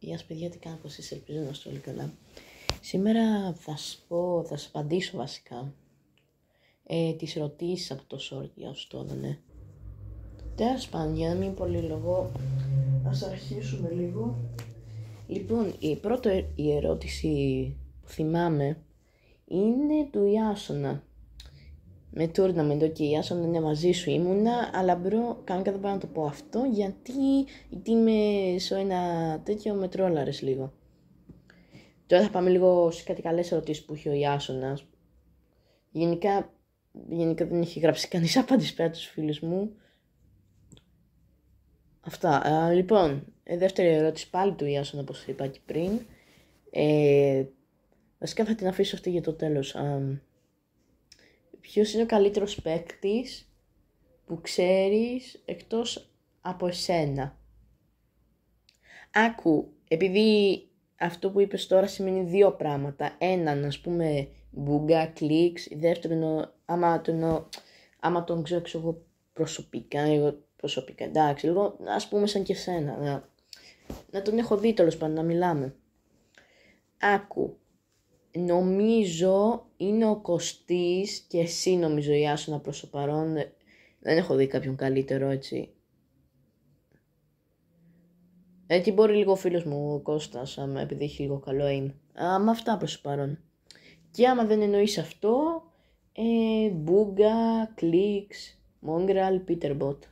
Γεια σας παιδιά, τι κάνετε, πως εσείς, ελπίζω να είστε όλοι καλά. Σήμερα θα σας απαντήσω βασικά τις ερωτήσεις από το short για όσους το είδανε. Τέλος πάντων, για να μην πολύ λόγο, ας αρχίσουμε λίγο. Λοιπόν, η ερώτηση που θυμάμαι είναι του Ιάσονα. Με tournament, η Ιάσονα είναι μαζί σου ήμουνα, αλλά μπρο, κανονικά δεν πάω να το πω αυτό, γιατί είμαι σε ένα τέτοιο με τρόλαρες λίγο. Τώρα θα πάμε λίγο σε κάτι καλές ερωτήσεις που είχε ο Ιάσονας. Γενικά δεν έχει γράψει κανείς απάντηση πέρα τους φίλους μου. Αυτά. Λοιπόν, δεύτερη ερώτηση πάλι του Ιάσονα, όπως είπα και πριν. Βασικά θα την αφήσω αυτή για το τέλος. Ποιος είναι ο καλύτερος παίκτης που ξέρεις εκτός από εσένα? Άκου, επειδή αυτό που είπες τώρα σημαίνει δύο πράγματα. Έναν, ας πούμε, μπούγκα, κλικς. Δεύτερον, άμα τον ξέρω εγώ προσωπικά, εντάξει, λίγο, ας πούμε σαν και εσένα. Να τον έχω δει τέλος πάντων, να μιλάμε. Άκου, νομίζω είναι ο Κωστής και εσύ νομίζω Ιάσονα προς το παρόν. Δεν έχω δει κάποιον καλύτερο έτσι. Έτσι μπορεί λίγο ο φίλος μου ο Κώστας, επειδή έχει λίγο καλό aim. Με αυτά προς το παρόν. Και άμα δεν εννοείς αυτό, Μπούγκα, Κλίξ, Μόγκραλ, Πίτερμποτ.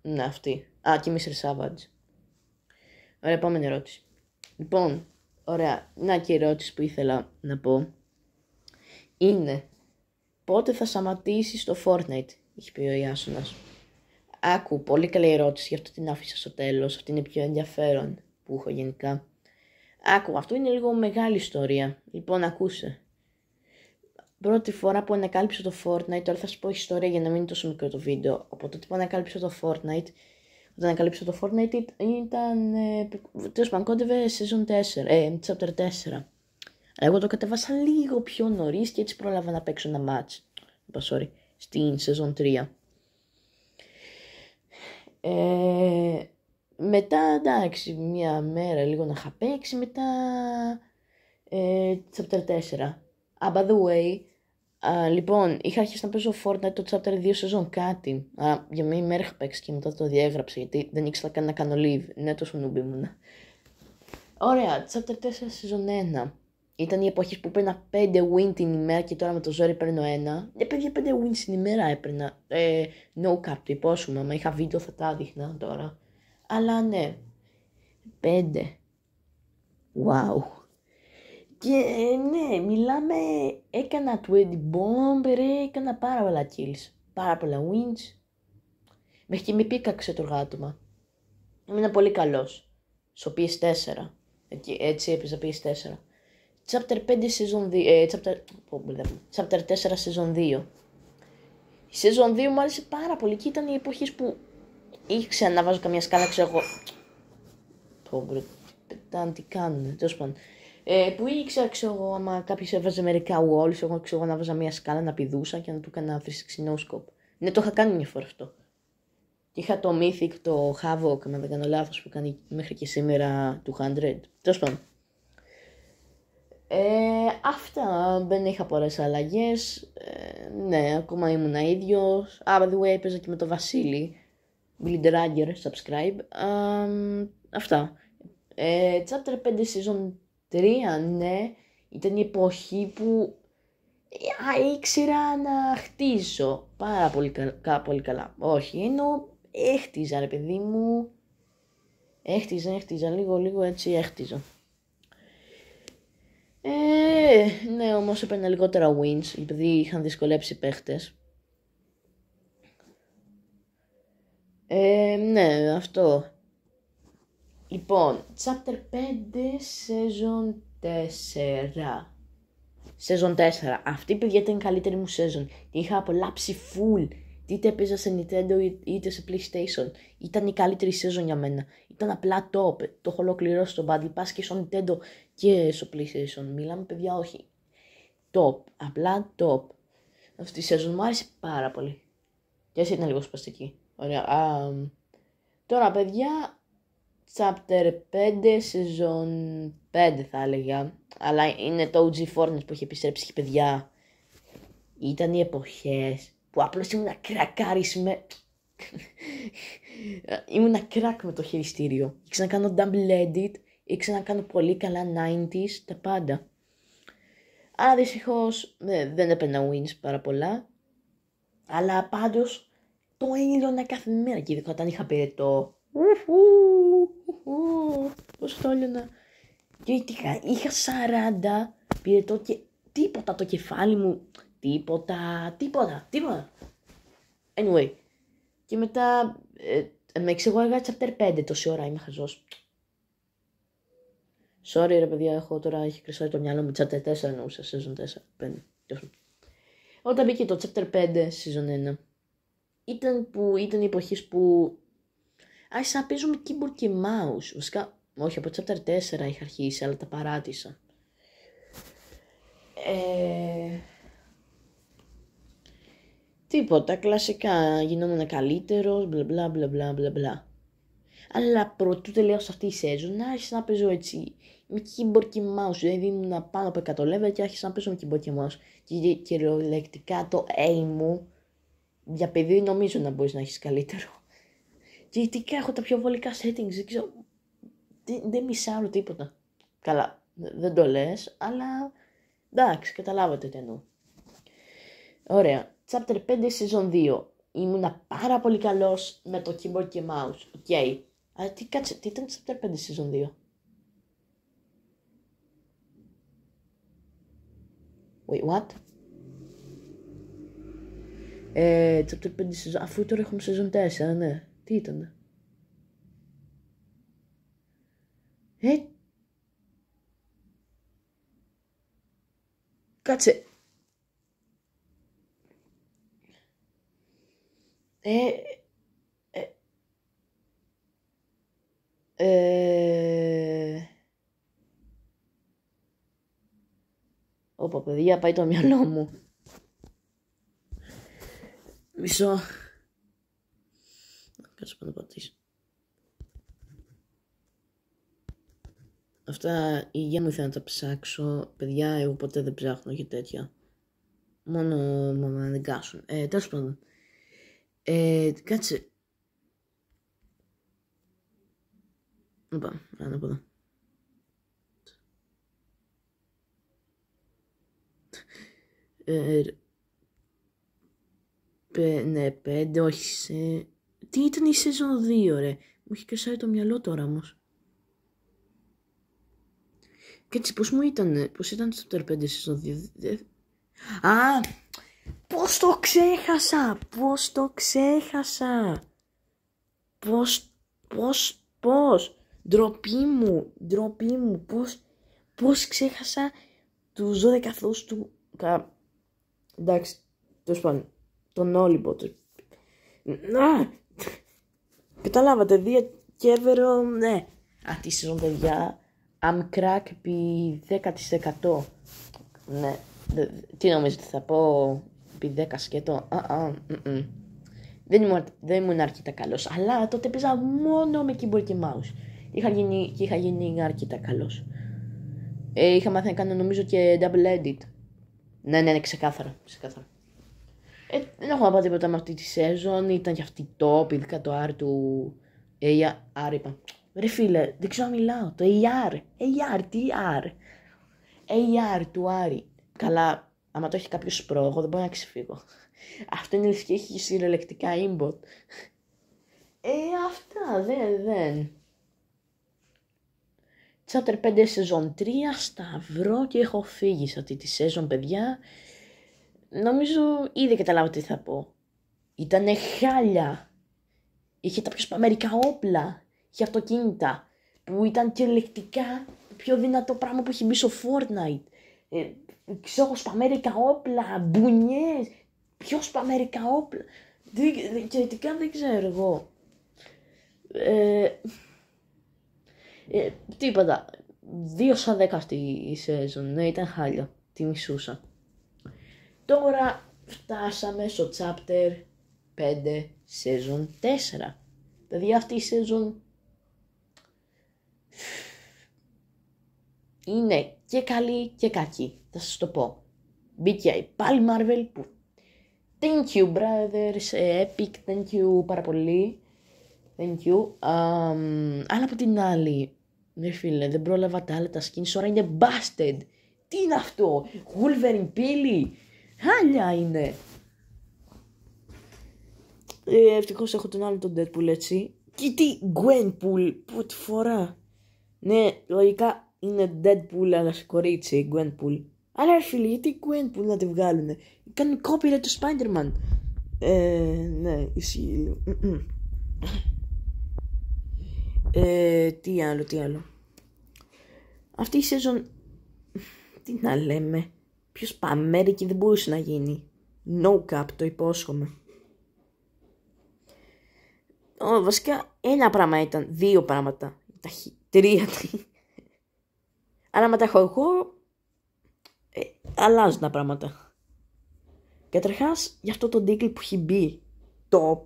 Ναι, αυτή. Και Mr. Savage. Ωραία, επόμενη ερώτηση. Λοιπόν, ωραία, να και η ερώτηση που ήθελα να πω είναι πότε θα σταματήσεις το Fortnite, έχει πει ο Ιάσονας. Άκου, πολύ καλή ερώτηση, γι' αυτό την άφησα στο τέλος, αυτή είναι πιο ενδιαφέρον που έχω γενικά. Άκου, αυτό είναι λίγο μεγάλη ιστορία, λοιπόν ακούσε. Πρώτη φορά που ανακάλυψα το Fortnite, τώρα θα σου πω ιστορία για να μην είναι τόσο μικρό το βίντεο, από τότε που ανακάλυψα το Fortnite, όταν ανακαλύψα το Fortnite ήταν, τέλος πάντων, κόντευε season 4, chapter 4. Εγώ το κατέβασα λίγο πιο νωρίς και έτσι πρόλαβα να παίξω ένα match, στην season 3. Μετά εντάξει, μια μέρα λίγο να είχα παίξει, μετά chapter 4. By the way, λοιπόν, είχα αρχίσει να παίζω Fortnite το chapter 2 season κάτι. Για μια ημέρα είχα παίξει και μετά το διέγραψα γιατί δεν ήξερα καν να κάνω live. Ναι, τόσο νουμπ ήμουνα. Ωραία, chapter 4 season 1. Ήταν η εποχή που παίρνα 5 win την ημέρα και τώρα με το ζόρι παίρνω 1. Παιδιά, 5 win την ημέρα έπαιρνα. No cap, το υπόσχομαι. Μα είχα βίντεο θα τα δείχνα τώρα. Αλλά ναι. 5. Wow. Και ναι, μιλάμε, έκανα 20 bomb, έκανα πάρα πολλά kills. Πάρα πολλά wins. Μέχρι και με πίκαξε το γάτωμα. Ήμουν πολύ καλός. Στο PS4. Έτσι έπαιζα PS4. Chapter 5 season 2, chapter 4 season 2. Η season 2 μου άρεσε πάρα πολύ και ήταν οι εποχές που ήξερα να βάζω καμία σκάλα, ξέρω εγώ. Τι κάνουνε, τέλος πάντων. Που ήξερα, ξέρω εγώ, άμα κάποιος έβαζε μερικά walls, εγώ ξέρω να βάζα μια σκάλα να πηδούσα και να του έκανα 360 no scope. Ναι, το είχα κάνει μια φορά αυτό. Και είχα το Mythic, το Havoc, αν δεν κάνω λάθος, που κάνει μέχρι και σήμερα 200. Τέλος πάντων. Αυτά, δεν είχα πολλές αλλαγές. Ναι, ακόμα ήμουν ίδιος. By the way, έπαιζα και με το Βασίλη. Billy Dragger, subscribe. Αυτά. Chapter 5 season 3, ναι, ήταν η εποχή που ήξερα να χτίζω πάρα πολύ καλά. Όχι, ενώ έχτιζα ρε παιδί μου. Έχτιζα λίγο έτσι έχτιζα. Ναι, όμως έπαιρνα λιγότερα wins, επειδή είχαν δυσκολέψει παίχτες. Ναι, αυτό. Λοιπόν, chapter 5, season 4. Season 4. Αυτή παιδιά ήταν η καλύτερη μου season. Την είχα απολαύσει full. Είτε έπαιζα σε Nintendo είτε σε PlayStation. Ήταν η καλύτερη season για μένα. Ήταν απλά top. Το έχω ολοκληρώσει στο Battle Pass και στο Nintendo και στο PlayStation. Μιλάμε παιδιά, όχι. Top. Απλά top. Αυτή η season μου άρεσε πάρα πολύ. Και έτσι ήταν λίγο σπαστική. Ωραία. Τώρα παιδιά, chapter 5, season 5 θα έλεγα. Αλλά είναι το OG Fortnite που έχει επιστρέψει και παιδιά. Ήταν οι εποχές που απλώς ήμουν κρακάρις με... ήμουν κρακ με το χειριστήριο. Ήξερα να κάνω double edit, ήξερα να κάνω πολύ καλά 90s, τα πάντα. Άρα δυστυχώς δεν έπαιρνα wins πάρα πολλά. Αλλά πάντως το έλειωνα κάθε μέρα και ειδικά όταν είχα πυρετό. Πώς το έλειωνα. Και είχα 40 πυρετό και τίποτα το κεφάλι μου. Τίποτα. Anyway. Και μετά με εξηγώ chapter 5 τόση ώρα είμαι χαζός. Sorry ρε παιδιά, έχει κρυσώσει το μυαλό μου. Chapter 4 εννοούσα, season 4, 5. Όταν μπήκε το chapter 5, season 1, ήταν οι εποχές που άρχισα να παίζω με keyboard και mouse. Βασικά, όχι, από chapter 4 είχα αρχίσει, αλλά τα παράτησα. Τίποτα, κλασικά, γινόμουν καλύτερος, μπλα μπλα. Αλλά πρωτού τελείωσα αυτή η season, άρχισα να παίζω έτσι, με keyboard και mouse, δηλαδή ήμουν πάνω από 100 level και άρχισα να παίζω με keyboard και mouse. Και κυριολεκτικά το aim μου, για παιδί νομίζω να μπορείς να έχεις καλύτερο. Και ειδικά έχω τα πιο βολικά settings, δεν ξέρω, δεν μισάω τίποτα. Καλά, δεν το λες, αλλά εντάξει, καταλάβατε τι εννοώ. Ωραία, chapter 5 season 2. Ήμουνα πάρα πολύ καλός με το keyboard και mouse, ok. Αλλά τι ήταν chapter 5 season 2. Wait, what? Chapter 5 season, αφού τώρα έχουμε season 4, ναι. Τι ήταν? Κάτσε. Όπα παιδιά, πάει το μυαλό μου. Μισό. Κάτσε πάνω πατήσω. Αυτά η υγεία μου ήθελα να τα ψάξω. Παιδιά, εγώ ποτέ δεν ψάχνω για τέτοια. Μόνο με αναγκάσουν. Τέλος πάντων. Κάτσε. Όπα, να πω εδώ. Ναι, 5, όχι. Τι ήταν η season 2, ρε. Μου έχει κρυσάει το μυαλό τώρα όμως. Κάτσε, πώς ήταν το chapter 5 season 2. Α, πώς το ξέχασα. Ντροπή μου. Πώς ξέχασα τους 12 αθώους του. Εντάξει, τέλος πάντων, τον Όλυμπο. Καταλάβατε, διακέβερο, ναι. Αυτή η σεζόν, παιδιά, I'm crack επί 10%. Ναι, τι νομίζετε, θα πω επί 10 σκέτο. Δεν ήμουν αρκετά καλός, αλλά τότε παίζα μόνο με keyboard και mouse. Είχα γίνει αρκετά καλός. Είχα μάθει να κάνω νομίζω και double edit. Ναι, ξεκάθαρα. Δεν έχω να πω τίποτα με αυτή τη season, ήταν και αυτή top, ειδικά το R του AR είπα. Ρε φίλε, δεν ξέρω να μιλάω, το AR, τι R. AR του Άρη. Καλά, άμα το έχει κάποιος προ, εγώ δεν μπορώ να ξεφύγω. Αυτό είναι και έχει συλλεκτικά inbot. Αυτά, δεν. Chapter 5 season 3, σταυρό και έχω φύγει σε αυτή τη season, παιδιά. Νομίζω ήδη καταλάβατε τι θα πω. Ήτανε χάλια. Είχε τα πιο σπαμερικά όπλα. Είχε αυτοκίνητα. Που ήταν κυριολεκτικά το πιο δυνατό πράγμα που έχει μπει στο Fortnite. Ξέρω, σπαμερικά όπλα, μπουνιές. Πιο σπαμερικά όπλα. Κυριολεκτικά δεν ξέρω εγώ. Τίποτα. 2/10 αυτή η season. Ναι, ήταν χάλια. Τη μισούσα. Τώρα φτάσαμε στο chapter 5 season 4. Δηλαδή αυτή η season Είναι και καλή και κακή, θα σας το πω. Μπήκε πάλι Marvel που thank you brothers, Epic, thank you πάρα πολύ. Thank you. Αλλά από την άλλη, ναι φίλε, δεν πρόλαβα τα άλλα τα skins, τώρα είναι busted. Τι είναι αυτό, Wolverine πύλη, χάλια είναι. Ευτυχώς έχω τον άλλο τον Deadpool έτσι. Και τι Gwenpool, πρώτη φορά. Ναι, λογικά είναι Deadpool αλλά σε κορίτσι, Gwenpool. Αλλά φίλε, γιατί Gwenpool να τη βγάλουνε. Κάνουν copyright του Spider-Man. Ναι, ισχύει. Τι άλλο. Αυτή η season, τι να λέμε, πιο σπαμέρικη δεν μπορούσε να γίνει. No cap, το υπόσχομαι. Βασικά ένα πράγμα ήταν, δύο πράγματα. Τρία. Αλλά μετά έχω εγώ, αλλάζουν τα πράγματα. Καταρχάς, για αυτό το ντίκλ που έχει μπει top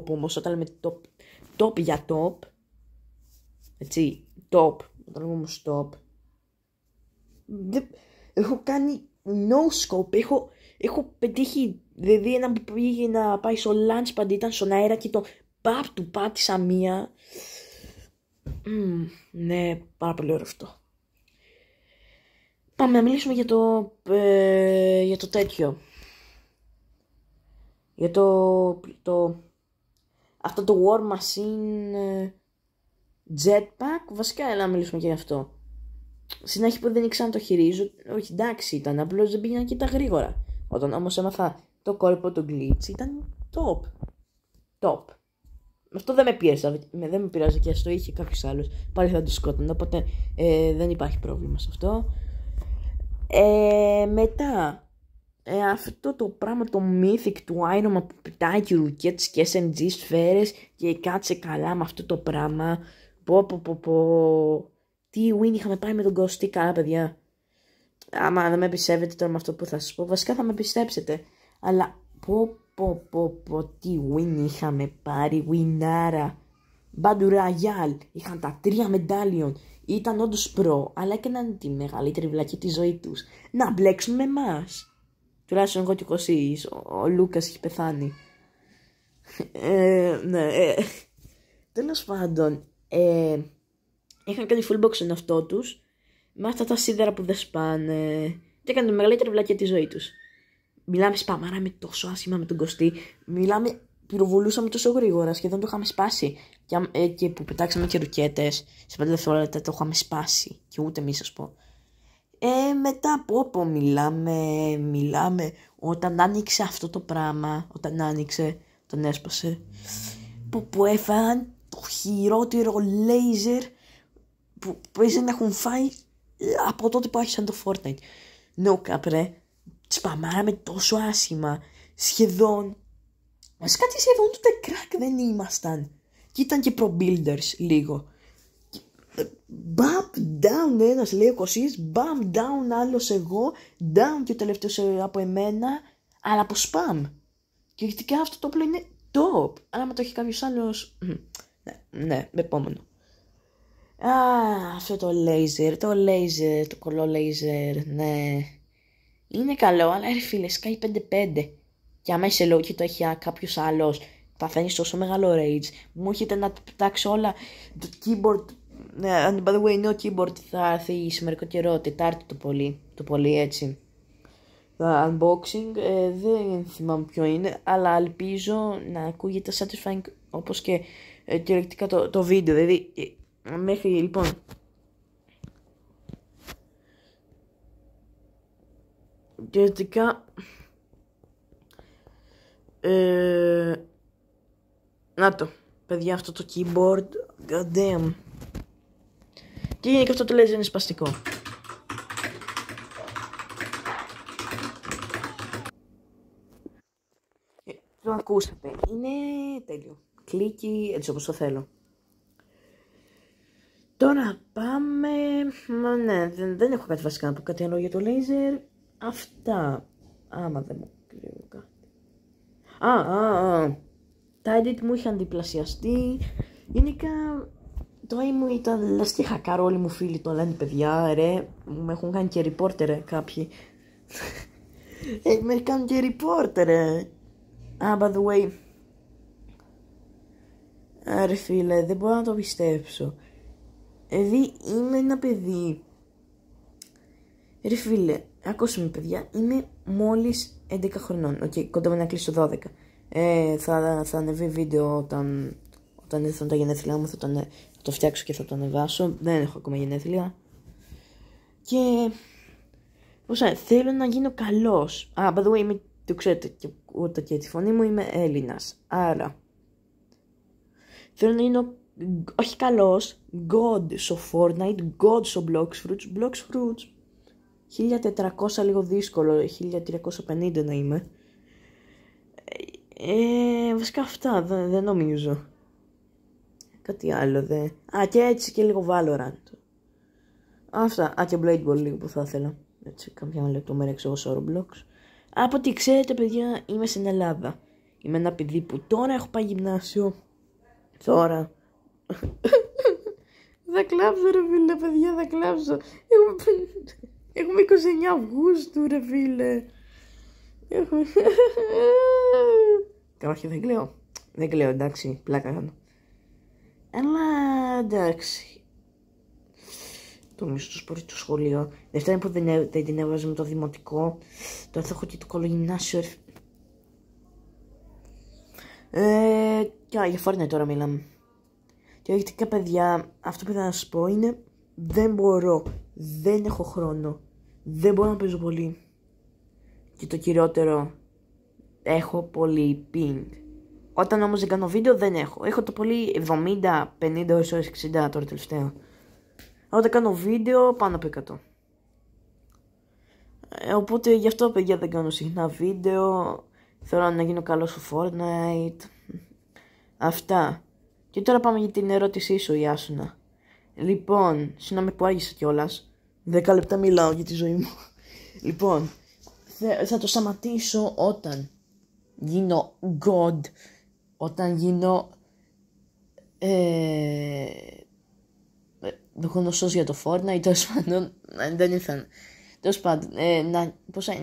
όμως, όταν λέμε top για top, έτσι, top, όταν λέμε όμως top, έχω κάνει no scope, έχω πετύχει, δηλαδή ένα που πήγε να πάει στο launchpad ήταν στον αέρα και το του πάτησα μία. Ναι, πάρα πολύ ωραίο αυτό. Πάμε να μιλήσουμε για το τέτοιο. Για αυτό το War Machine Jetpack. Βασικά να μιλήσουμε και για αυτό. Στην αρχή που δεν ήξερα να το χειρίζω, όχι εντάξει ήταν, απλώς δεν πήγαιναν και τα γρήγορα. Όταν όμως έμαθα το κόλπο, το glitch, ήταν top. Αυτό δεν με πίεσε, δεν με πειράζει και το είχε κάποιος άλλος. Πάλι θα το σκότωνα, οπότε δεν υπάρχει πρόβλημα σε αυτό. Μετά, αυτό το πράγμα το mythic του Iron Man που πετάει και ρουκέτες και SMG σφαίρες και κάτσε καλά με αυτό το πράγμα. Τι win είχαμε πάει με τον Ghost, καλά παιδιά. Άμα δεν με πιστεύετε τώρα με αυτό που θα σας πω, βασικά θα με πιστέψετε. Αλλά τι win είχαμε πάρει, winάρα. Battle Royale, είχαν τα 3 medallion. Ήταν όντως προ, αλλά έκαναν τη μεγαλύτερη βλακή τη ζωή τους. Να μπλέξουν με εμάς. Τουλάχιστον εγώ και ο Κωσής, ο Λούκας έχει πεθάνει. Ναι, τέλος πάντων, είχαν κάνει full box στον εαυτό τους, με αυτά τα σίδερα που δεν σπάνε, και έκαναν τη μεγαλύτερη βλακή τη ζωή τους. Μιλάμε σπαμάραμε τόσο άσχημα με τον Κωστή, πυροβολούσαμε τόσο γρήγορα, σχεδόν το είχαμε σπάσει. Και που πετάξαμε και ρουκέτες, σε 5 δευτερόλεπτα το είχαμε σπάσει. Και ούτε μη σας πω. Μετά από μιλάμε. Όταν άνοιξε αυτό το πράγμα, όταν έσπασε, που έφαγαν το χειρότερο λέιζερ που παίζει να έχουν φάει από τότε που άρχισαν το Fortnite. No cap ρε, σπαμάραμε τόσο άσχημα, σχεδόν ούτε crack δεν ήμασταν. Και ήταν και pro-builders λίγο. Bump down ένας λέει ο Κωσής, bump down άλλος εγώ, down και ο τελευταίος από εμένα, αλλά από spam. Και ειδικά αυτό το όπλο είναι top. Αλλά άμα το έχει κάποιος άλλος, ναι, επόμενο. Αυτό το laser, το κολλό laser, ναι. Είναι καλό, αλλά ρε φίλε, σκάει 5-5. Και άμα είσαι low και το έχει κάποιος άλλος, παθαίνεις τόσο μεγάλο rage. Μου έρχεται να πετάξω όλα. Το keyboard, by the way, νέο keyboard θα έρθει σε μερικό καιρό, Τετάρτη το πολύ έτσι. Unboxing, δεν θυμάμαι ποιο είναι, αλλά ελπίζω να ακούγεται satisfying όπως και κυριολεκτικά το βίντεο. Δηλαδή, μέχρι λοιπόν. Κυριολεκτικά. Να το, παιδιά, αυτό το keyboard, god damn. Και είναι και αυτό το laser είναι σπαστικό. Το ακούσατε, είναι τέλειο. Κλίκι έτσι όπως το θέλω. Τώρα πάμε. Ναι, δεν έχω κάτι βασικά να πω κάτι άλλο για το laser. Αυτά. Άμα δεν μου κρύβω κάτι. Τα edit μου είχαν διπλασιαστεί. Γενικά Το μου ήταν λες και χακάρω, όλοι μου φίλοι το λένε παιδιά, ρε, με έχουν κάνει και reporter κάποιοι. Με κάνουν και reporter, ρε. By the way, ρε φίλε, δεν μπορώ να το πιστέψω. Δηλαδή είμαι ένα παιδί. Ρε φίλε, ακούσαμε παιδιά, είμαι μόλις 11 χρονών. Οκ, κοντά με να κλείσω 12. Θα ανεβεί βίντεο όταν έρθουν τα γενέθλιά μου, θα το φτιάξω και θα το ανεβάσω. Δεν έχω ακόμα γενέθλια. Και θέλω να γίνω καλός. By the way, το ξέρετε και ούτε και τη φωνή μου, είμαι Έλληνας. Άρα θέλω να γίνω όχι καλός, God στο Fortnite, God στο Blox Fruits 1400 λίγο δύσκολο, 1350 να είμαι. Βασικά αυτά, δεν νομίζω. Κάτι άλλο δεν. Και έτσι και λίγο Valorant. Αυτά, και Blade Ball λίγο που θα ήθελα. Έτσι, κάποια λεπτομέρεια ξέρω στο Roblox. Από ό,τι ξέρετε παιδιά, είμαι στην Ελλάδα. Είμαι ένα παιδί που τώρα έχω πάει γυμνάσιο. Τώρα. Θα κλάψω ρε φίλε παιδιά, θα κλάψω. Έχουμε 29 Αυγούστου ρε φίλε. Καλά, όχι δεν κλαίω. Δεν κλαίω, εντάξει, πλάκα κάνω. Αλλά εντάξει. Το μισό του σπορ στο σχολείο. Δευτέρα που δεν την έβαζε με το δημοτικό. Τώρα θα έχω και το κολογυμνάσιο. Και για Fortnite τώρα μιλάμε. Και όχι παιδιά, αυτό που θα να σας πω είναι δεν μπορώ, δεν έχω χρόνο, δεν μπορώ να παίζω πολύ. Και το κυριότερο, έχω πολύ ping. Όταν όμως δεν κάνω βίντεο δεν έχω. Έχω το πολύ 70, 50 ώρες 60 τώρα τελευταία. Όταν κάνω βίντεο πάνω από 100. Οπότε γι' αυτό παιδιά δεν κάνω συχνά βίντεο. Θέλω να γίνω καλό στο Fortnite. Αυτά. Και τώρα πάμε για την ερώτησή σου, Ιάσουνα. Λοιπόν, συγγνώμη που άγησα κιόλας. 10 λεπτά μιλάω για τη ζωή μου. Λοιπόν, θα το σταματήσω όταν γίνω God. Όταν γίνω γνωστός για το Fortnite. Τέλος πάντων, δεν ήρθαν. Τέλος πάντων,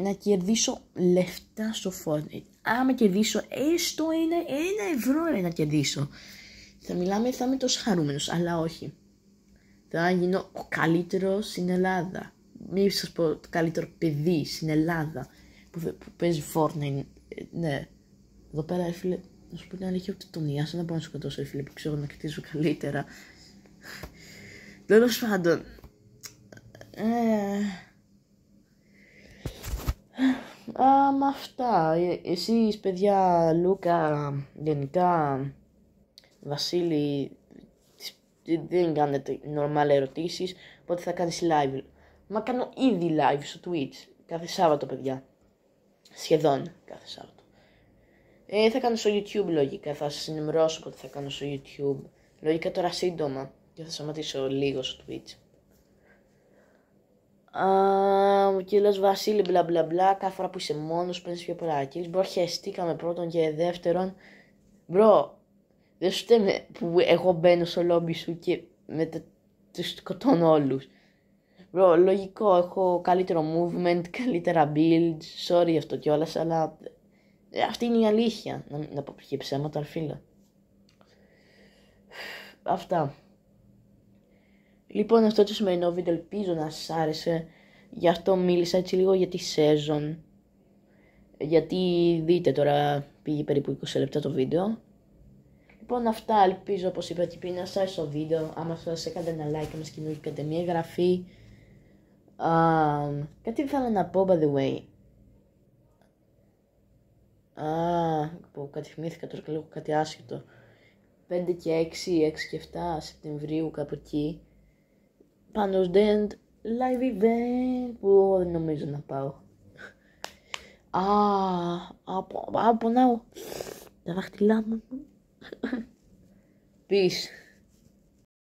να κερδίσω λεφτά στο Fortnite. Άμα κερδίσω έστω ένα ευρώ να κερδίσω. Θα είμαι τόσο χαρούμενος, αλλά όχι. Θα γίνω ο καλύτερος στην Ελλάδα. Μην σας πω το καλύτερο παιδί στην Ελλάδα που παίζει Fortnite. Ναι. Εδώ πέρα, φίλε, να σου πω την αλήθεια, ούτε τον Ιάσο να μπορώ να σου σκοτώσω, φίλε, που ξέρω να κτίζω καλύτερα. Τέλος πάντων. Με αυτά. Εσείς, παιδιά, Λούκα, γενικά, Βασίλη, δεν κάνετε normal ερωτήσεις, οπότε θα κάνεις live. Μα κάνω ήδη live στο Twitch, κάθε Σάββατο, παιδιά. Σχεδόν κάθε Σάββατο. Θα κάνω στο YouTube λογικά, θα σας ενημερώσω πότε θα κάνω στο YouTube. Λογικά τώρα σύντομα και θα σταματήσω λίγο στο Twitch. Και λες Βασίλη μπλα μπλα μπλα, κάθε φορά που είσαι μόνος παίρνεις πιο πολλά kills. Μπρο, χαιστήκαμε πρώτον και δεύτερον. Μπρο, δεν σου φταίμε που εγώ μπαίνω στο λόμπι σου και μετά τους σκοτώνω όλους. Μπρο, λογικό, έχω καλύτερο movement, καλύτερα build. Sorry αυτό κιόλας, αλλά αυτή είναι η αλήθεια. Να πω και ψέματα, φίλε. Αυτά. Λοιπόν, αυτό το σημερινό βίντεο ελπίζω να σας άρεσε. Γι' αυτό μίλησα έτσι λίγο για τη season. Γιατί δείτε τώρα πήγε περίπου 20 λεπτά το βίντεο. Λοιπόν, αυτά ελπίζω όπως είπα και πριν να σας άρεσε το βίντεο. Άμα σας έκατε ένα like, άμα σκηνούκατε μια εγγραφή. Κάτι ήθελα να πω by the way. Κάτι θυμήθηκα τώρα και λίγο κάτι άσχετο. 5 και 6, 6 και 7 Σεπτεμβρίου κάπου εκεί. Πάνω Dent live event που δεν νομίζω να πάω. Πονάω τα δάχτυλά μου. Peace.